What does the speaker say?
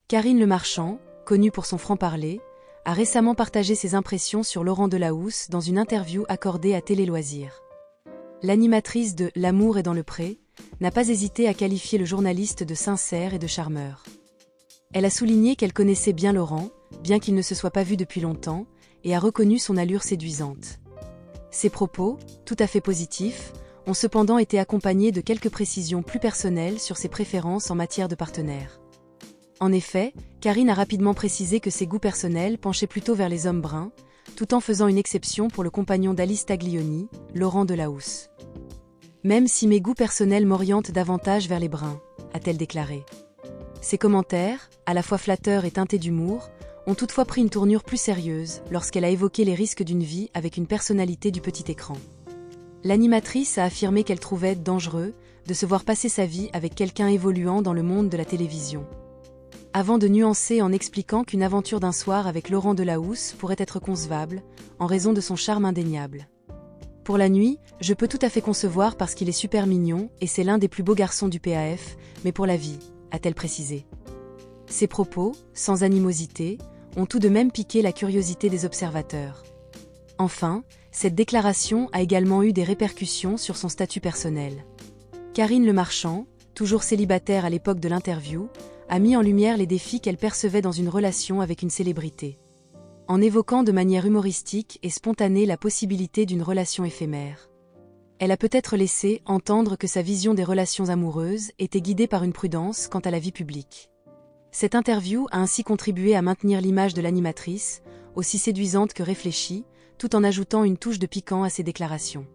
Karine Le Marchand, connue pour son franc-parler, a récemment partagé ses impressions sur Laurent Delahousse dans une interview accordée à Télé Loisirs. L'animatrice de L'amour est dans le pré n'a pas hésité à qualifier le journaliste de sincère et de charmeur. Elle a souligné qu'elle connaissait bien Laurent, bien qu'il ne se soit pas vu depuis longtemps, et a reconnu son allure séduisante. Ses propos, tout à fait positifs, ont cependant été accompagnés de quelques précisions plus personnelles sur ses préférences en matière de partenaire. En effet, Karine a rapidement précisé que ses goûts personnels penchaient plutôt vers les hommes bruns, tout en faisant une exception pour le compagnon d'Alice Taglioni, Laurent Delahousse. « Même si mes goûts personnels m'orientent davantage vers les bruns », a-t-elle déclaré. Ses commentaires, à la fois flatteurs et teintés d'humour, ont toutefois pris une tournure plus sérieuse lorsqu'elle a évoqué les risques d'une vie avec une personnalité du petit écran. L'animatrice a affirmé qu'elle trouvait dangereux de se voir passer sa vie avec quelqu'un évoluant dans le monde de la télévision. Avant de nuancer en expliquant qu'une aventure d'un soir avec Laurent Delahousse pourrait être concevable, en raison de son charme indéniable. « Pour la nuit, je peux tout à fait concevoir parce qu'il est super mignon et c'est l'un des plus beaux garçons du PAF, mais pour la vie », a-t-elle précisé. Ces propos, sans animosité, ont tout de même piqué la curiosité des observateurs. Enfin, cette déclaration a également eu des répercussions sur son statut personnel. Karine Le Marchand, toujours célibataire à l'époque de l'interview, a mis en lumière les défis qu'elle percevait dans une relation avec une célébrité. En évoquant de manière humoristique et spontanée la possibilité d'une relation éphémère. Elle a peut-être laissé entendre que sa vision des relations amoureuses était guidée par une prudence quant à la vie publique. Cette interview a ainsi contribué à maintenir l'image de l'animatrice, aussi séduisante que réfléchie, tout en ajoutant une touche de piquant à ses déclarations.